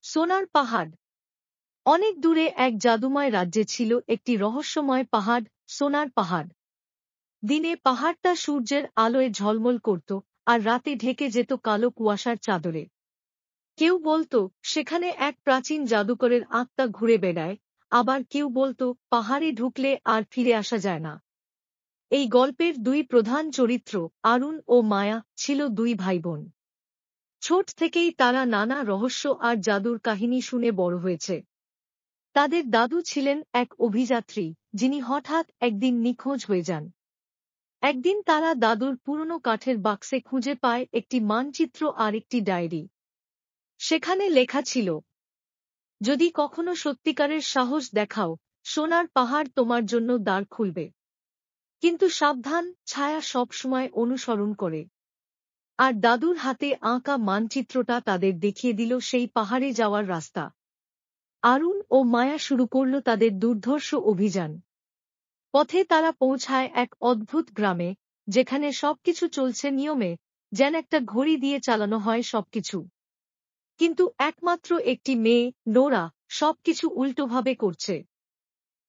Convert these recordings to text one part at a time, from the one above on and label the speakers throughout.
Speaker 1: সোনার পাহাড়। অনেক দূরে এক জাদুময় রাজ্যে ছিল একটি রহস্যময় পাহাড়, সোনার পাহাড়। দিনে পাহাড়টা সূর্যের আলোয় ঝলমল করত, আর রাতে ঢেকে যেত কালো কুয়াশার চাদরে। কেউ বলতো সেখানে এক প্রাচীন জাদুকরের আত্মা ঘুরে বেড়ায়, আবার কেউ বলতো পাহাড়ে ঢুকলে আর ফিরে আসা যায় না। এই গল্পের দুই প্রধান চরিত্র, আরুণ ও মায়া, ছিল দুই ভাইবোন। ছোট থেকেই তারা নানা রহস্য আর জাদুর কাহিনী শুনে বড় হয়েছে। তাদের দাদু ছিলেন এক অভিযাত্রী, যিনি হঠাৎ একদিন নিখোঁজ হয়ে যান। একদিন তারা দাদুর পুরনো কাঠের বাক্সে খুঁজে পায় একটি মানচিত্র আর একটি ডায়েরি। সেখানে লেখা ছিল, যদি কখনো সত্যিকারের সাহস দেখাও, সোনার পাহাড় তোমার জন্য দ্বার খুলবে। কিন্তু সাবধান, ছায়া সবসময় অনুসরণ করে। আর দাদুর হাতে আঁকা মানচিত্রটা তাদের দেখিয়ে দিল সেই পাহাড়ে যাওয়ার রাস্তা। আরুণ ও মায়া শুরু করল তাদের দুর্ধর্ষ অভিযান। পথে তারা পৌঁছায় এক অদ্ভুত গ্রামে, যেখানে সবকিছু চলছে নিয়মে, যেন একটা ঘড়ি দিয়ে চালানো হয় সবকিছু। কিন্তু একমাত্র একটি মেয়ে, নোরা, সবকিছু উল্টোভাবে করছে।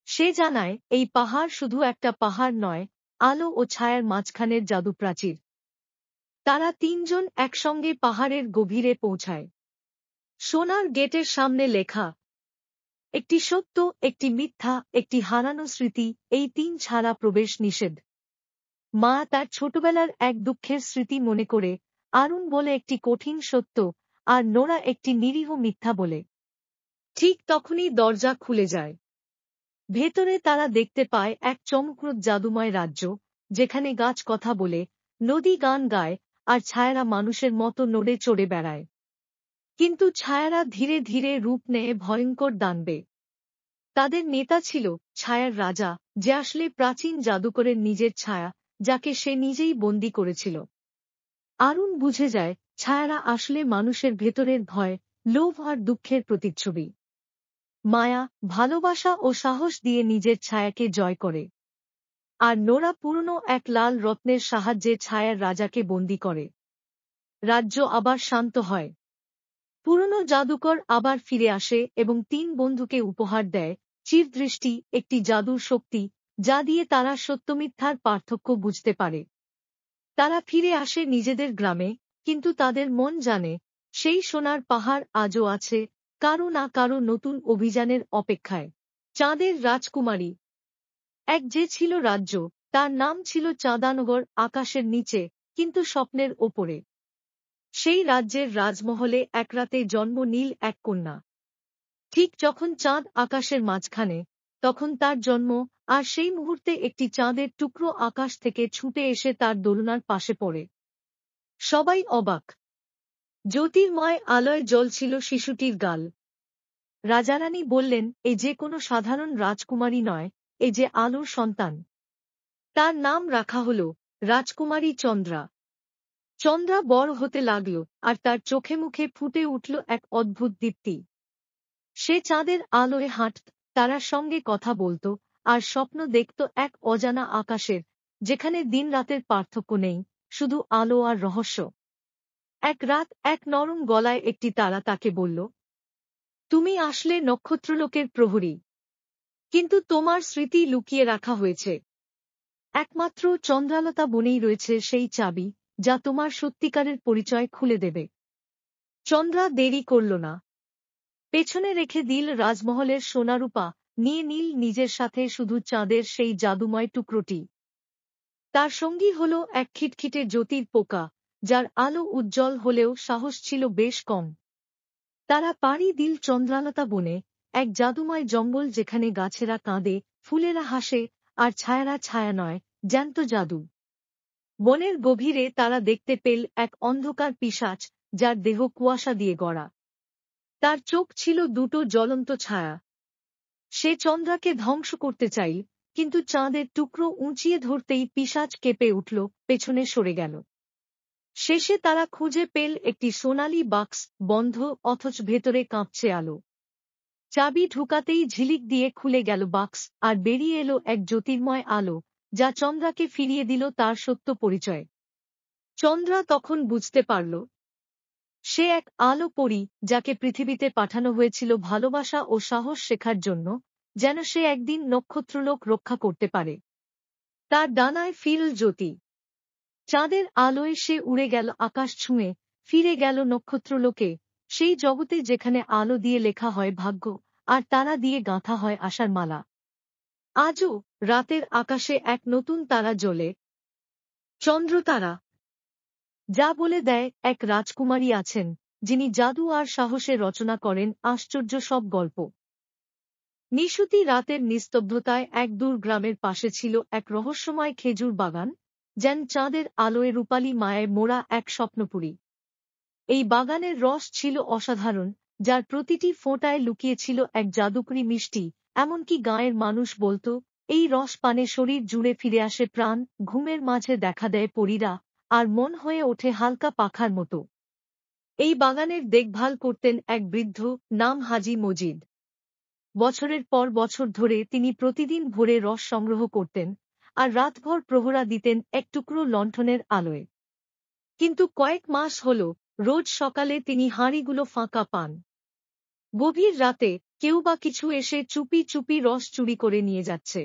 Speaker 1: সে জানায় এই পাহাড় শুধু একটা পাহাড় নয়, আলো ও ছায়ার মাঝখানের জাদুপ্রাচীর। তারা তিনজন একসঙ্গে পাহাড়ের গভীরে পৌঁছায়। সোনার গেটের সামনে লেখা, একটি সত্য, একটি মিথ্যা, একটি হারানো স্মৃতি, এই তিন ছাড়া প্রবেশ নিষেধ। মা তার ছোটবেলার এক দুঃখের স্মৃতি মনে করে, আরুণ বলে একটি কঠিন সত্য, আর নোরা একটি নিরীহ মিথ্যা বলে। ঠিক তখনই দরজা খুলে যায়। ভেতরে তারা দেখতে পায় এক চমকপ্রদ জাদুময় রাজ্য, যেখানে গাছ কথা বলে, নদী গান গায়, আর ছায়ারা মানুষের মতো নড়ে চড়ে বেড়ায়। কিন্তু ছায়ারা ধীরে ধীরে রূপ নেয় ভয়ঙ্কর দানবে। তাদের নেতা ছিল ছায়ার রাজা, যে আসলে প্রাচীন জাদুকরের নিজের ছায়া, যাকে সে নিজেই বন্দী করেছিল। আরুণ বুঝে যায় ছায়ারা আসলে মানুষের ভেতরের ভয়, লোভ আর দুঃখের প্রতিচ্ছবি। মায়া ভালোবাসা ও সাহস দিয়ে নিজের ছায়াকে জয় করে। আর নোরা পুরনো এক লাল রত্নের সাহায্যে ছায়ার রাজাকে বন্দী করে। রাজ্য আবার শান্ত হয়। পুরনো জাদুকর আবার ফিরে আসে এবং তিন বন্ধুকে উপহার দেয়, চিরদৃষ্টি, একটি জাদুর শক্তি, যা দিয়ে তারা সত্যমিথ্যার পার্থক্য বুঝতে পারে। তারা ফিরে আসে নিজেদের গ্রামে, কিন্তু তাদের মন জানে, সেই সোনার পাহাড় আজও আছে, কারো না কারো নতুন অভিযানের অপেক্ষায়। চাঁদের রাজকুমারী। এক যে ছিল রাজ্য, তার নাম ছিল চাঁদানগর, আকাশের নিচে, কিন্তু স্বপ্নের ওপরে। সেই রাজ্যের রাজমহলে এক রাতে জন্ম নীল এক কন্যা। ঠিক যখন চাঁদ আকাশের মাঝখানে, তখন তার জন্ম, আর সেই মুহূর্তে একটি চাঁদের টুকরো আকাশ থেকে ছুটে এসে তার দোলনার পাশে পড়ে। সবাই অবাক। জ্যোতির্ময় আলোয় জ্বলছিল শিশুটির গাল। রাজারানী বললেন, এ যে কোনো সাধারণ রাজকুমারী নয়, এ যে আলোর সন্তান। তার নাম রাখা হল রাজকুমারী চন্দ্রা। চন্দ্রা বড় হতে লাগল, আর তার চোখে মুখে ফুটে উঠল এক অদ্ভুত দীপ্তি। সে চাঁদের আলোয় হাঁটত, তারার সঙ্গে কথা বলত, আর স্বপ্ন দেখত এক অজানা আকাশের, যেখানে দিন রাতের পার্থক্য নেই, শুধু আলো আর রহস্য। এক রাত এক নরম গলায় একটি তারা তাকে বলল, তুমি আসলে নক্ষত্রলোকের প্রহরী, কিন্তু তোমার স্মৃতি লুকিয়ে রাখা হয়েছে। একমাত্র চন্দ্রালতা বনেই রয়েছে সেই চাবি, যা তোমার সত্যিকারের পরিচয় খুলে দেবে। চন্দ্রা দেরি করল না। পেছনে রেখে দিল রাজমহলের সোনারূপা, নিয়ে নীল নিজের সাথে শুধু চাঁদের সেই জাদুময় টুকরোটি। তার সঙ্গী হল এক খিটখিটে জ্যোতির পোকা, যার আলো উজ্জ্বল হলেও সাহস ছিল বেশ কম। তারা পাড়ি দিল চন্দ্রালতা বনে, এক জাদুময় জঙ্গল যেখানে গাছেরা কাঁদে, ফুলেরা হাসে, আর ছায়ারা ছায়া নয়, জ্যান্ত জাদু। বনের গভীরে তারা দেখতে পেল এক অন্ধকার পিশাচ, যার দেহ কুয়াশা দিয়ে গড়া। তার চোখ ছিল দুটো জ্বলন্ত ছায়া। সে চন্দ্রাকে ধ্বংস করতে চাইল, কিন্তু চাঁদের টুকরো উঁচিয়ে ধরতেই পিশাচ কেঁপে উঠল, পেছনে সরে গেল। শেষে তারা খুঁজে পেল একটি সোনালী বাক্স, বন্ধ, অথচ ভেতরে কাঁপছে আলো। চাবি ঢুকাতেই ঝিলিক দিয়ে খুলে গেল বাক্স, আর বেরিয়ে এলো এক জ্যোতির্ময় আলো, যা চন্দ্রাকে ফিরিয়ে দিল তার সত্য পরিচয়। চন্দ্রা তখন বুঝতে পারল, সে এক আলো পরী, যাকে পৃথিবীতে পাঠানো হয়েছিল ভালোবাসা ও সাহস শেখার জন্য, যেন সে একদিন নক্ষত্রলোক রক্ষা করতে পারে। তার ডানায় ফিরল জ্যোতি। চাঁদের আলোয় সে উড়ে গেল আকাশ ছুঁয়ে, ফিরে গেল নক্ষত্রলোকে, সেই জগতে যেখানে আলো দিয়ে লেখা হয় ভাগ্য, আর তারা দিয়ে গাঁথা হয় আশার মালা। আজও রাতের আকাশে এক নতুন তারা জ্বলে, চন্দ্রতারা, যা বলে দেয় এক রাজকুমারী আছেন, যিনি জাদু আর সাহসে রচনা করেন আশ্চর্য সব গল্প। নিশুতি রাতের নিস্তব্ধতায় এক দূর গ্রামের পাশে ছিল এক রহস্যময় খেজুর বাগান, যেন চাঁদের আলোয় রূপালী মায়ায় মোড়া এক স্বপ্নপুরী। এই বাগানের রস ছিল অসাধারণ, যার প্রতিটি ফোঁটায় লুকিয়েছিল এক জাদুকরী মিষ্টি। এমনকি গাঁয়ের মানুষ বলত, এই রস পানে শরীর জুড়ে ফিরে আসে প্রাণ, ঘুমের মাঝে দেখা দেয় পরীরা, আর মন হয়ে ওঠে হালকা পাখার মতো। এই বাগানের দেখভাল করতেন এক বৃদ্ধ, নাম হাজি মজিদ। বছরের পর বছর ধরে তিনি প্রতিদিন ভোরে রস সংগ্রহ করতেন, আর রাতভর প্রহরা দিতেন এক টুকরো লণ্ঠনের আলোয়। কিন্তু কয়েক মাস হল, রোজ সকালে তিনি হাঁড়িগুলো ফাঁকা পান। গভীর রাতে কেউ বা কিছু এসে চুপি চুপি রস চুরি করে নিয়ে যাচ্ছে।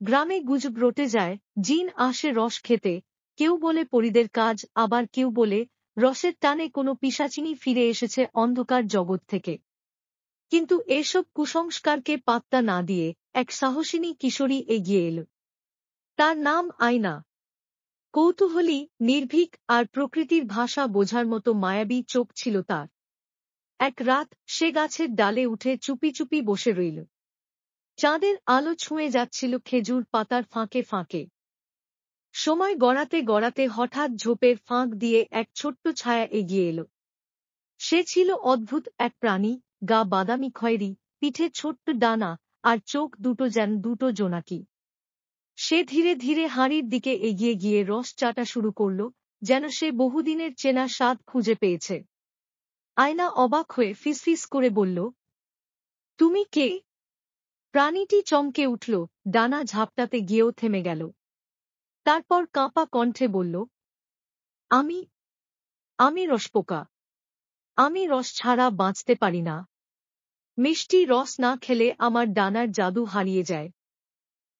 Speaker 1: গ্রামে গুজব রটে যায়, জিন আসে রস খেতে, কেউ বলে পরীদের কাজ, আবার কেউ বলে রসের টানে কোনো পিশাচিনী ফিরে এসেছে অন্ধকার জগৎ থেকে। কিন্তু এসব কুসংস্কারকে পাত্তা না দিয়ে এক সাহসিনী কিশোরী এগিয়ে এল। তার নাম আয়না। কৌতূহলী, নির্ভীক আর প্রকৃতির ভাষা বোঝার মতো মায়াবী চোখ ছিল তার। এক রাত সে গাছের ডালে উঠে চুপি চুপি বসে রইল। চাঁদের আলো ছুঁয়ে যাচ্ছিল খেজুর পাতার ফাঁকে ফাঁকে। সময় গড়াতে গড়াতে হঠাৎ ঝোপের ফাঁক দিয়ে এক ছোট্ট ছায়া এগিয়ে এল। সে ছিল অদ্ভুত এক প্রাণী, গা বাদামি খয়েরি, পিঠে ছোট্ট ডানা, আর চোখ দুটো যেন দুটো জোনাকি। সে ধীরে ধীরে হাঁড়ির দিকে এগিয়ে গিয়ে রস চাটা শুরু করল, যেন সে বহুদিনের চেনা স্বাদ খুঁজে পেয়েছে। আয়না অবাক হয়ে ফিসফিস করে বলল, তুমি কে? প্রাণীটি চমকে উঠল, ডানা ঝাপটাতে গিয়েও থেমে গেল। তারপর কাঁপা কণ্ঠে বলল, আমি আমি রসপোকা। আমি রস ছাড়া বাঁচতে পারি না। মিষ্টি রস না খেলে আমার ডানার জাদু হারিয়ে যায়।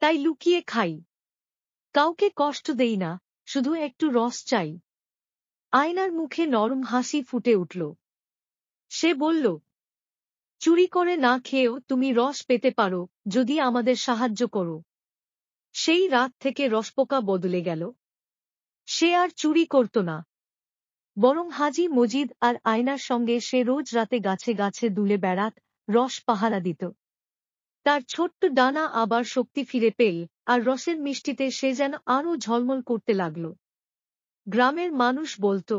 Speaker 1: তাই লুকিয়ে খাই। কাউকে কষ্ট দেই না, শুধু একটু রস চাই। আয়নার মুখে নরম হাসি ফুটে উঠল। সে বলল, চুরি করে না খেয়েও তুমি রস পেতে পারো, যদি আমাদের সাহায্য করো। সেই রাত থেকে রসপোকা বদলে গেল। সে আর চুরি করত না, বরং হাজি মজিদ আর আয়নার সঙ্গে সে রোজ রাতে গাছে গাছে দুলে বেড়াত, রস পাহারা দিত। তার ছোট্ট ডানা আবার শক্তি ফিরে পেল, আর রসের মিষ্টিতে সে যেন আরও ঝলমল করতে লাগল। গ্রামের মানুষ বলত,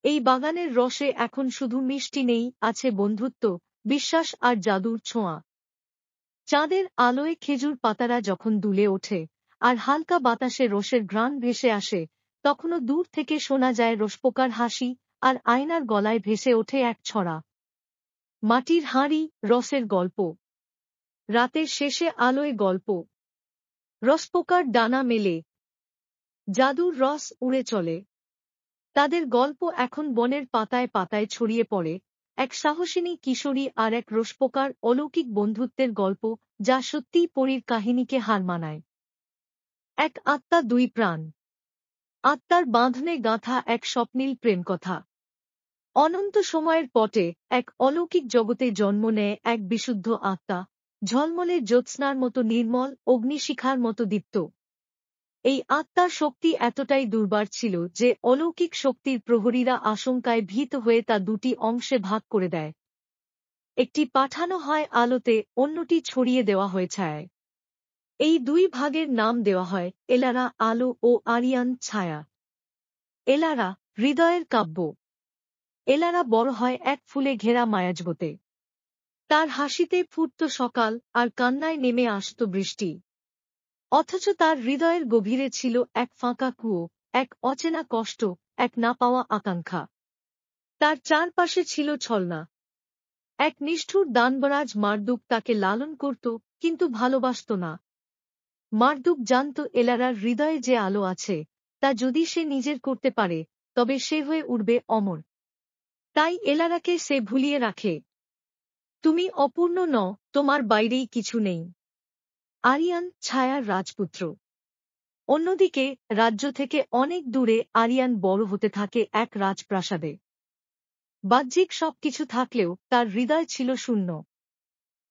Speaker 1: এই বাগানের রসে এখন শুধু মিষ্টি নেই, আছে বন্ধুত্ব, বিশ্বাস আর জাদুর ছোঁয়া। চাঁদের আলোয় খেজুর পাতারা যখন দুলে ওঠে, আর হালকা বাতাসে রসের ঘ্রাণ ভেসে আসে, তখনও দূর থেকে শোনা যায় রসপোকার হাসি, আর আয়নার গলায় ভেসে ওঠে এক ছড়া। মাটির হাঁড়ি, রসের গল্প। রাতের শেষে আলোয় গল্প। রসপোকার ডানা মেলে, জাদুর রস উড়ে চলে। তাদের গল্প এখন বনের পাতায় পাতায় ছড়িয়ে পড়ে, এক সাহসিনী কিশোরী আর এক রসপোকার অলৌকিক বন্ধুত্বের গল্প, যা সত্যিই পরীর কাহিনীকে হার মানায়। এক আত্মা দুই প্রাণ। আত্মার বাঁধনে গাঁথা এক স্বপ্নীল প্রেমকথা। অনন্ত সময়ের পটে এক অলৌকিক জগতে জন্ম নেয় এক বিশুদ্ধ আত্মা, ঝলমলে জ্যোৎস্নার মতো নির্মল, অগ্নিশিখার মতো দীপ্ত। এই আত্মার শক্তি এতটাই দুর্বার ছিল যে অলৌকিক শক্তির প্রহরীরা আশঙ্কায় ভীত হয়ে তা দুটি অংশে ভাগ করে দেয়। একটি পাঠানো হয় আলোতে, অন্যটি ছড়িয়ে দেওয়া হয় ছায়ায়। এই দুই ভাগের নাম দেওয়া হয় এলারা আলো ও আরিয়ান ছায়া। এলারা হৃদয়ের কাব্য। এলারা বড় হয় এক ফুলে ঘেরা মায়াজগতে। তার হাসিতে ফুটত সকাল, আর কান্নায় নেমে আসত বৃষ্টি। অথচ তার হৃদয়ের গভীরে ছিল এক ফাঁকা কুয়ো, এক অচেনা কষ্ট, এক না পাওয়া আকাঙ্ক্ষা। তার চারপাশে ছিল ছলনা। এক নিষ্ঠুর দানবরাজ মারদুক তাকে লালন করত, কিন্তু ভালোবাসত না। মারদুক জানত এলারার হৃদয়ে যে আলো আছে, তা যদি সে নিজের করতে পারে, তবে সে হয়ে উঠবে অমর। তাই এলারাকে সে ভুলিয়ে রাখে। তুমি অপূর্ণ নও, তোমার বাইরেই কিছু নেই। আরিয়ান ছায়ার রাজপুত্র। অন্যদিকে রাজ্য থেকে অনেক দূরে আরিয়ান বড় হতে থাকে এক রাজপ্রাসাদে। বাহ্যিক সবকিছু থাকলেও তার হৃদয় ছিল শূন্য।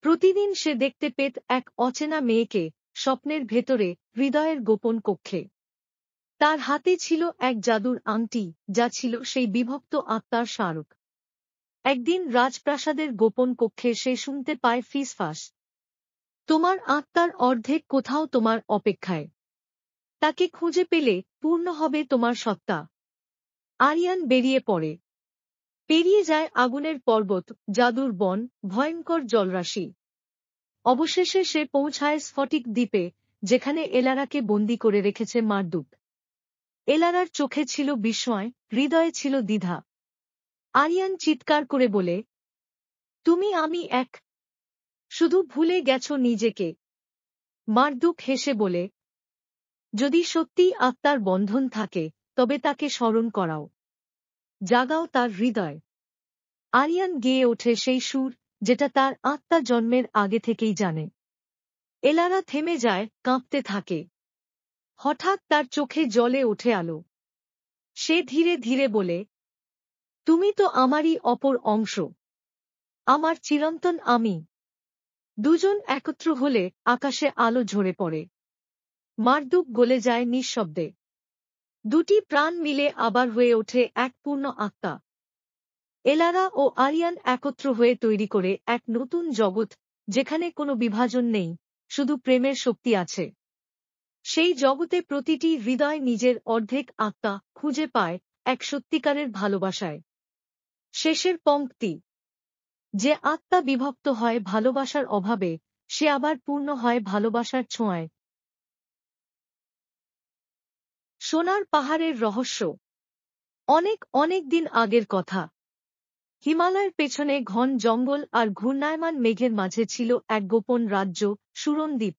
Speaker 1: প্রতিদিন সে দেখতে পেত এক অচেনা মেয়েকে স্বপ্নের ভেতরে, হৃদয়ের গোপন কক্ষে। তার হাতে ছিল এক জাদুর আংটি, যা ছিল সেই বিভক্ত আত্মার স্মারক। একদিন রাজপ্রাসাদের গোপন কক্ষে সে শুনতে পায় ফিসফাস। তোমার আত্মার অর্ধেক কোথাও তোমার অপেক্ষায়। তাকে খুঁজে পেলে পূর্ণ হবে তোমার সত্তা। আরিয়ান বেরিয়ে পড়ে। পেরিয়ে যায় আগুনের পর্বত, জাদুর বন, ভয়ঙ্কর জলরাশি। অবশেষে সে পৌঁছায় স্ফটিক দ্বীপে, যেখানে এলারাকে বন্দী করে রেখেছে মারদুক। এলারার চোখে ছিল বিস্ময়, হৃদয়ে ছিল দ্বিধা। আরিয়ান চিৎকার করে বলে, তুমি আমি এক। শুধু ভুলে গেছ নিজেকে। মারদুক হেসে বলে, যদি সত্যিই আত্মার বন্ধন থাকে তবে তাকে স্মরণ করাও, জাগাও তার হৃদয়। আরিয়ান গেয়ে ওঠে সেই সুর, যেটা তার আত্মা জন্মের আগে থেকেই জানে। এলারা থেমে যায়, কাঁপতে থাকে। হঠাৎ তার চোখে জ্বলে ওঠে আলো। সে ধীরে ধীরে বলে, তুমি তো আমারই অপর অংশ, আমার চিরন্তন আমি। দুজন একত্র হলে আকাশে আলো ঝরে পড়ে। মারদুক গলে যায় নিঃশব্দে। দুটি প্রাণ মিলে আবার হয়ে ওঠে এক পূর্ণ আত্মা। এলারা ও আরিয়ান একত্র হয়ে তৈরি করে এক নতুন জগৎ, যেখানে কোনো বিভাজন নেই, শুধু প্রেমের শক্তি আছে। সেই জগতে প্রতিটি হৃদয় নিজের অর্ধেক আত্মা খুঁজে পায় এক সত্যিকারের ভালোবাসায়। শেষের পংক্তি, যে আত্মা বিভক্ত হয় ভালোবাসার অভাবে, সে আবার পূর্ণ হয় ভালোবাসার ছোঁয়ায়। সোনার পাহাড়ের রহস্য। অনেক অনেক দিন আগের কথা। হিমালয়ের পেছনে ঘন জঙ্গল আর ঘূর্ণায়মান মেঘের মাঝে ছিল এক গোপন রাজ্য, সুরনদ্বীপ।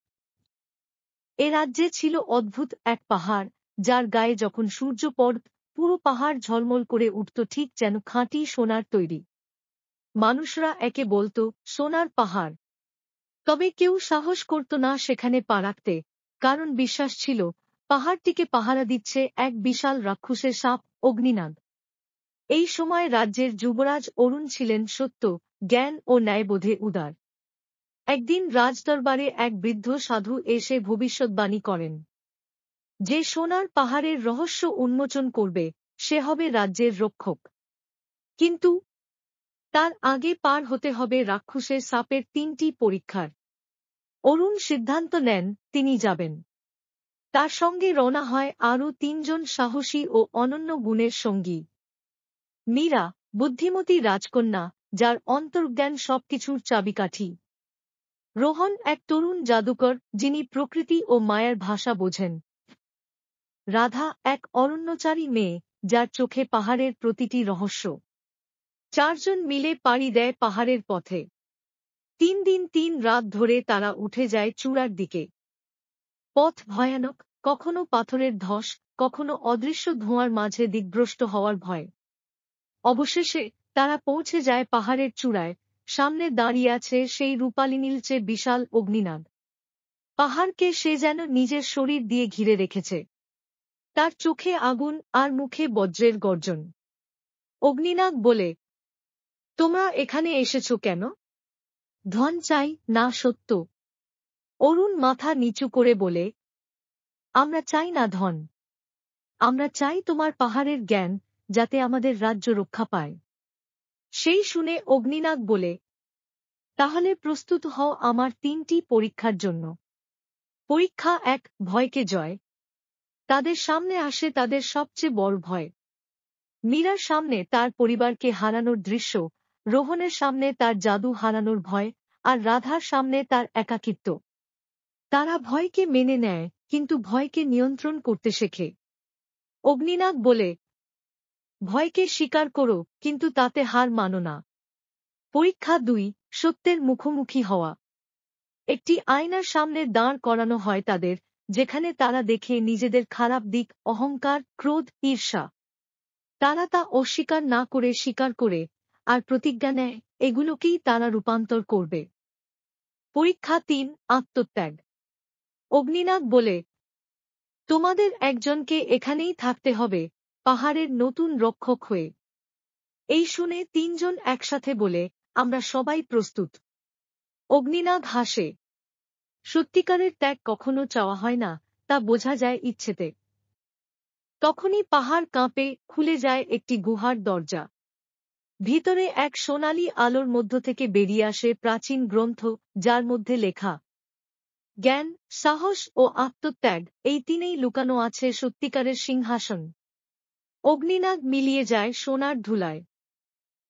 Speaker 1: এ রাজ্যে ছিল অদ্ভুত এক পাহাড়, যার গায়ে যখন সূর্য পড়ত, পুরো পাহাড় ঝলমল করে উঠত, ঠিক যেন খাঁটি সোনার তৈরি। মানুষরা একে বলত সোনার পাহাড়। তবে কেউ সাহস করত না সেখানে পা রাখতে, কারণ বিশ্বাস ছিল পাহাড়টিকে পাহারা দিচ্ছে এক বিশাল রাক্ষসের সাপ, অগ্নিনাগ। এই সময় রাজ্যের যুবরাজ অরুণ ছিলেন সত্য, জ্ঞান ও ন্যায়বোধে উদার। একদিন রাজদরবারে এক বৃদ্ধ সাধু এসে ভবিষ্যদ্বাণী করেন, যে সোনার পাহাড়ের রহস্য উন্মোচন করবে সে হবে রাজ্যের রক্ষক। কিন্তু তার আগে পার হতে হবে রাক্ষসের সাপের 3টি পরীক্ষার। অরুণ সিদ্ধান্ত নেন তিনি যাবেন। তার সঙ্গে রওনা হয় আরও 3 জন সাহসী ও অনন্য গুণের সঙ্গী। মীরা, বুদ্ধিমতী রাজকন্যা, যার অন্তর্জ্ঞান সবকিছুর চাবিকাঠি। রোহন, এক তরুণ জাদুকর, যিনি প্রকৃতি ও মায়ার ভাষা বোঝেন। রাধা, এক অরণ্যচারী মেয়ে, যার চোখে পাহাড়ের প্রতিটি রহস্য। 4 জন মিলে পাড়ি দেয় পাহাড়ের পথে। 3 দিন 3 রাত ধরে তারা উঠে যায় চূড়ার দিকে। পথ ভয়ানক, কখনো পাথরের ধস, কখনো অদৃশ্য ধোঁয়ার মাঝে দিগ্ভ্রষ্ট হওয়ার ভয়। অবশেষে তারা পৌঁছে যায় পাহাড়ের চূড়ায়। সামনে দাঁড়িয়ে আছে সেই রূপালী নীলচে বিশাল অগ্নিনাগ। পাহাড়কে সে যেন নিজের শরীর দিয়ে ঘিরে রেখেছে। তার চোখে আগুন আর মুখে বজ্রের গর্জন। অগ্নিনাগ বলে, তোমরা এখানে এসেছ কেন? ধন চাই না সত্য? অরুণ মাথা নিচু করে বলে, আমরা চাই না ধন, আমরা চাই তোমার পাহাড়ের জ্ঞান, যাতে আমাদের রাজ্য রক্ষা পায়। সেই শুনে অগ্নিনাগ বলে, তাহলে প্রস্তুত হও আমার 3টি পরীক্ষার জন্য। পরীক্ষা 1, ভয়কে জয়। তাদের সামনে আসে তাদের সবচেয়ে বড় ভয়। মীরার সামনে তার পরিবারকে হারানোর দৃশ্য, রোহনের সামনে তার জাদু হারানোর ভয়, আর রাধার সামনে তার একাকিত্ব। তারা ভয়কে মেনে নেয়, কিন্তু ভয়কে নিয়ন্ত্রণ করতে শেখে। অগ্নিনাগ বলে, ভয়কে স্বীকার করো, কিন্তু তাতে হার মানো না। পরীক্ষা 2, সত্যের মুখোমুখি হওয়া। একটি আয়নার সামনে দাঁড় করানো হয় তাদের, যেখানে তারা দেখে নিজেদের খারাপ দিক, অহংকার, ক্রোধ, ঈর্ষা। তারা তা অস্বীকার না করে স্বীকার করে, আর প্রতিজ্ঞা নেয় এগুলোকেই তারা রূপান্তর করবে। পরীক্ষা ৩, আত্মত্যাগ। অগ্নিনাগ বলে, তোমাদের একজনকে এখানেই থাকতে হবে, পাহাড়ের নতুন রক্ষক হয়ে। এই শুনে ৩ জন একসাথে বলে, আমরা সবাই প্রস্তুত। অগ্নিনাগ হাসে। সত্যিকারের ত্যাগ কখনো চাওয়া হয় না, তা বোঝা যায় ইচ্ছেতে। তখনই পাহাড় কাঁপে, খুলে যায় একটি গুহার দরজা। ভিতরে এক সোনালি আলোর মধ্য থেকে বেরিয়ে আসে প্রাচীন গ্রন্থ, যার মধ্যে লেখা জ্ঞান, সাহস ও আত্মত্যাগ, এই তিনেই লুকানো আছে সত্যিকারের সিংহাসন। অগ্নিনাগ মিলিয়ে যায় সোনার ধুলায়।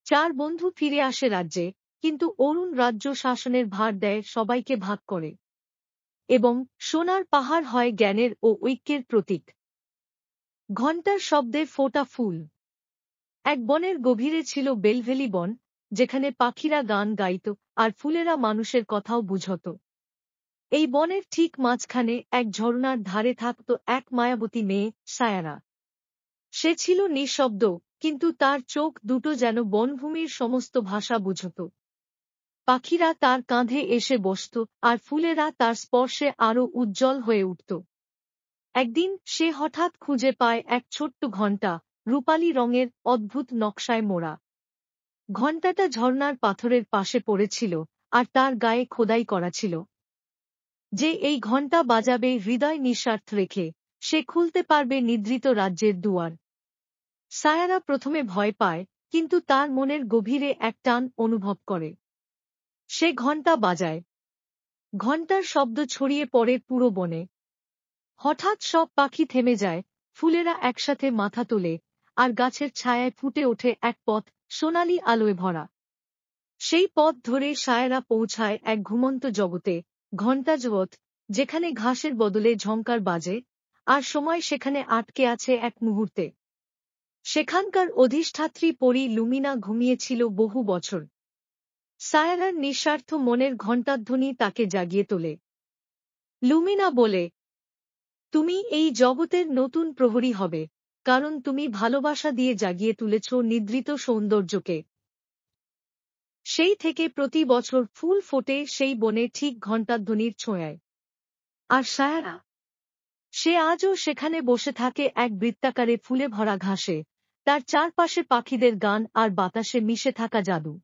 Speaker 1: ৪ বন্ধু ফিরে আসে রাজ্যে, কিন্তু অরুণ রাজ্য শাসনের ভার দেয় সবাইকে ভাগ করে। এবং সোনার পাহাড় হয় জ্ঞানের ও ঐক্যের প্রতীক। ঘণ্টার শব্দে ফোটা ফুল। এক বনের গভীরে ছিল বেলভেলি বন, যেখানে পাখিরা গান গাইত আর ফুলেরা মানুষের কথাও বুঝত। এই বনের ঠিক মাঝখানে এক ঝর্ণার ধারে থাকত এক মায়াবতী মেয়ে, সায়ারা। সে ছিল নিঃশব্দ, কিন্তু তার চোখ দুটো যেন বনভূমির সমস্ত ভাষা বুঝত। পাখিরা তার কাঁধে এসে বসত, আর ফুলেরা তার স্পর্শে আরও উজ্জ্বল হয়ে উঠত। একদিন সে হঠাৎ খুঁজে পায় এক ছোট্ট ঘণ্টা, রূপালী রঙের, অদ্ভুত নকশায় মোড়া। ঘণ্টাটা ঝর্ণার পাথরের পাশে পড়েছিল, আর তার গায়ে খোদাই করা ছিল, যে এই ঘণ্টা বাজাবে হৃদয় নিঃস্বার্থ রেখে, সে খুলতে পারবে নিদ্রিত রাজ্যের দুয়ার। সায়ারা প্রথমে ভয় পায়, কিন্তু তার মনের গভীরে এক টান অনুভব করে। সে ঘণ্টা বাজায়। ঘণ্টার শব্দ ছড়িয়ে পড়ে পুরো বনে। হঠাৎ সব পাখি থেমে যায়, ফুলেরা একসাথে মাথা তোলে, আর গাছের ছায়ায় ফুটে ওঠে এক পথ, সোনালি আলোয় ভরা। সেই পথ ধরে সায়ারা পৌঁছায় এক ঘুমন্ত জগতে, ঘণ্টা জগৎ, যেখানে ঘাসের বদলে ঝংকার বাজে, আর সময় সেখানে আটকে আছে এক মুহূর্তে। সেখানকার অধিষ্ঠাত্রী পরী লুমিনা ঘুমিয়েছিল বহু বছর। সায়ারার নিঃস্বার্থ মনের ঘণ্টাধ্বনি তাকে জাগিয়ে তোলে। লুমিনা বলে, তুমি এই জগতের নতুন প্রহরী হবে, কারণ তুমি ভালোবাসা দিয়ে জাগিয়ে তুলেছ নিদ্রিত সৌন্দর্যকে। সেই থেকে প্রতি বছর ফুল ফোটে সেই বনে ঠিক ঘণ্টাধ্বনির ছোঁয়ায়। আর সায়ারা, সে আজও সেখানে বসে থাকে এক বৃত্তাকারে ফুলে ভরা ঘাসে, তার চারপাশে পাখিদের গান আর বাতাসে মিশে থাকা জাদু।